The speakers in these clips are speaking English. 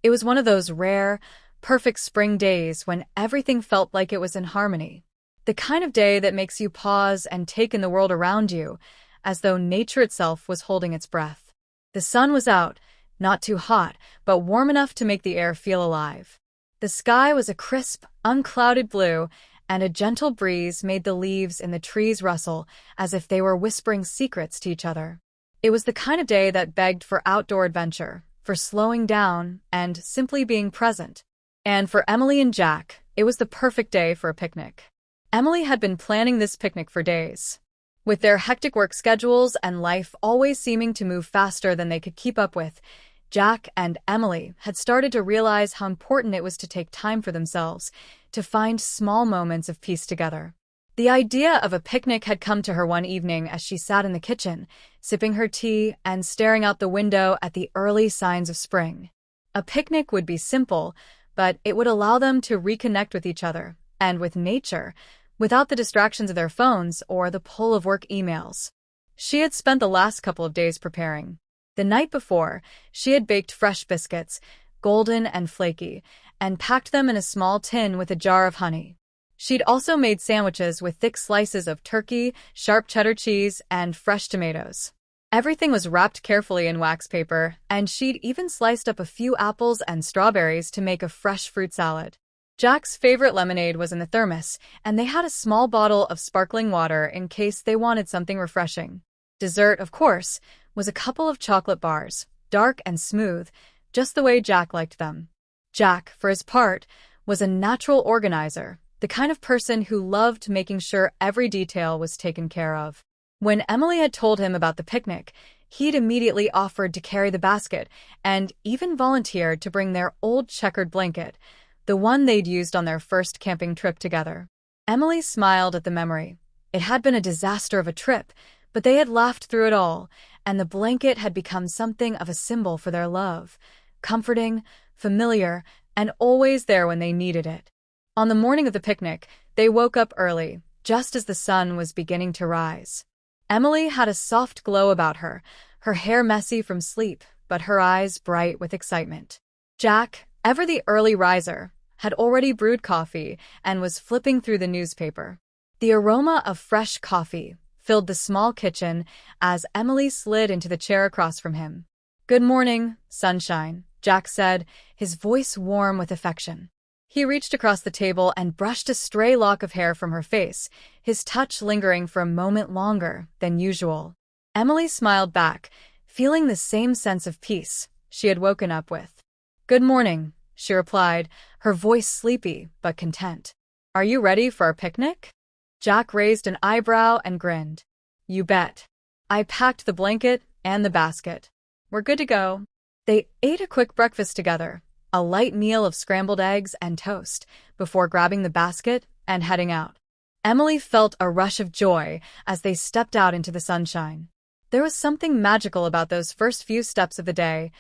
It was one of those rare, perfect spring days when everything felt like it was in harmony. The kind of day that makes you pause and take in the world around you, as though nature itself was holding its breath. The sun was out, not too hot, but warm enough to make the air feel alive. The sky was a crisp, unclouded blue, and a gentle breeze made the leaves in the trees rustle as if they were whispering secrets to each other. It was the kind of day that begged for outdoor adventure, for slowing down, and simply being present. And for Emily and Jack, it was the perfect day for a picnic. Emily had been planning this picnic for days. With their hectic work schedules and life always seeming to move faster than they could keep up with, Jack and Emily had started to realize how important it was to take time for themselves, to find small moments of peace together. The idea of a picnic had come to her one evening as she sat in the kitchen, sipping her tea and staring out the window at the early signs of spring. A picnic would be simple, but it would allow them to reconnect with each other, and with nature, without the distractions of their phones or the pull of work emails. She had spent the last couple of days preparing. The night before, she had baked fresh biscuits, golden and flaky, and packed them in a small tin with a jar of honey. She'd also made sandwiches with thick slices of turkey, sharp cheddar cheese, and fresh tomatoes. Everything was wrapped carefully in wax paper, and she'd even sliced up a few apples and strawberries to make a fresh fruit salad. Jack's favorite lemonade was in the thermos, and they had a small bottle of sparkling water in case they wanted something refreshing. Dessert, of course, was a couple of chocolate bars, dark and smooth, just the way Jack liked them. Jack, for his part, was a natural organizer, the kind of person who loved making sure every detail was taken care of. When Emily had told him about the picnic, he'd immediately offered to carry the basket and even volunteered to bring their old checkered blanket, the one they'd used on their first camping trip together. Emily smiled at the memory. It had been a disaster of a trip, but they had laughed through it all, and the blanket had become something of a symbol for their love, comforting, familiar, and always there when they needed it. On the morning of the picnic, they woke up early, just as the sun was beginning to rise. Emily had a soft glow about her, her hair messy from sleep, but her eyes bright with excitement. Jack, ever the early riser, had already brewed coffee and was flipping through the newspaper. The aroma of fresh coffee filled the small kitchen as Emily slid into the chair across from him. "Good morning, sunshine," Jack said, his voice warm with affection. He reached across the table and brushed a stray lock of hair from her face, his touch lingering for a moment longer than usual. Emily smiled back, feeling the same sense of peace she had woken up with. "Good morning," she replied, her voice sleepy but content. "Are you ready for our picnic?" Jack raised an eyebrow and grinned. "You bet. I packed the blanket and the basket. We're good to go." They ate a quick breakfast together, a light meal of scrambled eggs and toast, before grabbing the basket and heading out. Emily felt a rush of joy as they stepped out into the sunshine. There was something magical about those first few steps of the day.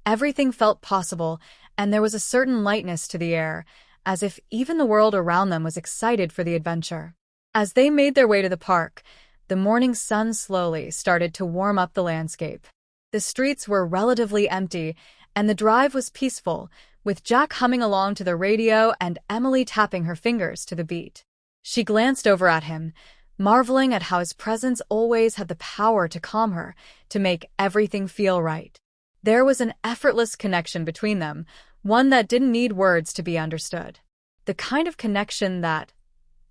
Everything felt possible, and there was a certain lightness to the air, as if even the world around them was excited for the adventure. As they made their way to the park, the morning sun slowly started to warm up the landscape. The streets were relatively empty, and the drive was peaceful, with Jack humming along to the radio and Emily tapping her fingers to the beat. She glanced over at him, marveling at how his presence always had the power to calm her, to make everything feel right. There was an effortless connection between them, one that didn't need words to be understood. The kind of connection that,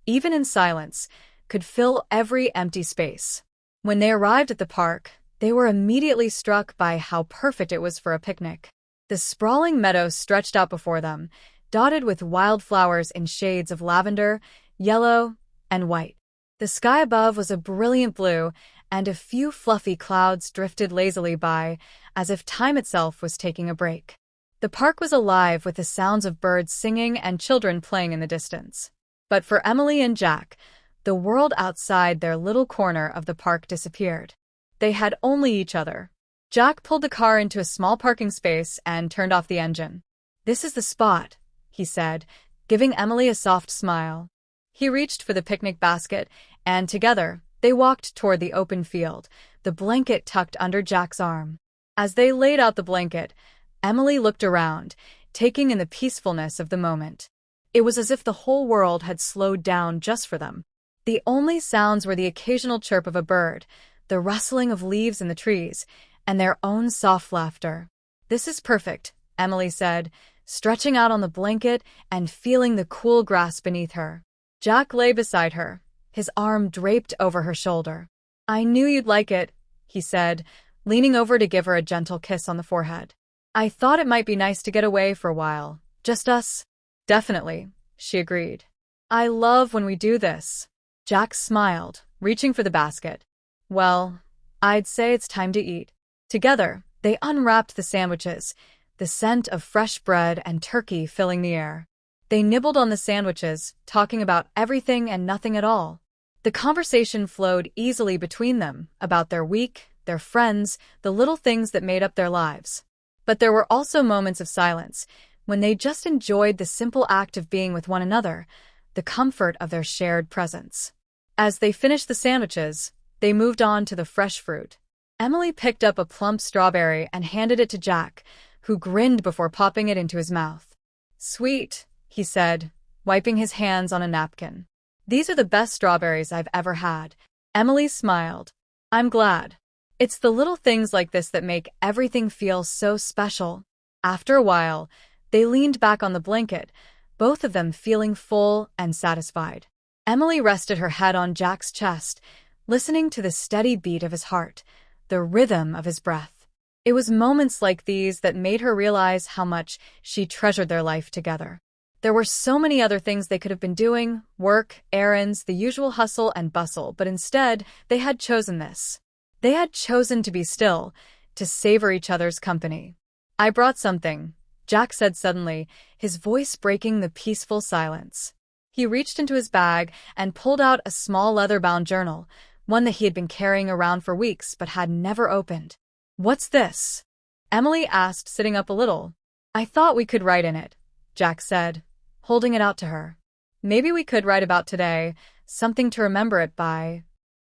even in silence, could fill every empty space. When they arrived at the park, they were immediately struck by how perfect it was for a picnic. The sprawling meadow stretched out before them, dotted with wildflowers in shades of lavender, yellow, and white. The sky above was a brilliant blue, and a few fluffy clouds drifted lazily by, as if time itself was taking a break. The park was alive with the sounds of birds singing and children playing in the distance. But for Emily and Jack, the world outside their little corner of the park disappeared. They had only each other. Jack pulled the car into a small parking space and turned off the engine. "This is the spot," he said, giving Emily a soft smile. He reached for the picnic basket, and together, they walked toward the open field, the blanket tucked under Jack's arm. As they laid out the blanket, Emily looked around, taking in the peacefulness of the moment. It was as if the whole world had slowed down just for them. The only sounds were the occasional chirp of a bird, the rustling of leaves in the trees, and their own soft laughter. "This is perfect," Emily said, stretching out on the blanket and feeling the cool grass beneath her. Jack lay beside her, his arm draped over her shoulder. "I knew you'd like it," he said, leaning over to give her a gentle kiss on the forehead. "I thought it might be nice to get away for a while. Just us." "Definitely," she agreed. "I love when we do this." Jack smiled, reaching for the basket. "Well, I'd say it's time to eat." Together, they unwrapped the sandwiches, the scent of fresh bread and turkey filling the air. They nibbled on the sandwiches, talking about everything and nothing at all. The conversation flowed easily between them, about their week, their friends, the little things that made up their lives. But there were also moments of silence, when they just enjoyed the simple act of being with one another, the comfort of their shared presence. As they finished the sandwiches, they moved on to the fresh fruit. Emily picked up a plump strawberry and handed it to Jack, who grinned before popping it into his mouth. "Sweet," he said, wiping his hands on a napkin. "These are the best strawberries I've ever had." Emily smiled. "I'm glad. It's the little things like this that make everything feel so special." After a while, they leaned back on the blanket, both of them feeling full and satisfied. Emily rested her head on Jack's chest, listening to the steady beat of his heart, the rhythm of his breath. It was moments like these that made her realize how much she treasured their life together. There were so many other things they could have been doing, work, errands, the usual hustle and bustle, but instead, they had chosen this. They had chosen to be still, to savor each other's company. "I brought something," Jack said suddenly, his voice breaking the peaceful silence. He reached into his bag and pulled out a small leather-bound journal, one that he had been carrying around for weeks but had never opened. "What's this?" Emily asked, sitting up a little. "I thought we could write in it," Jack said, holding it out to her. "Maybe we could write about today, something to remember it by."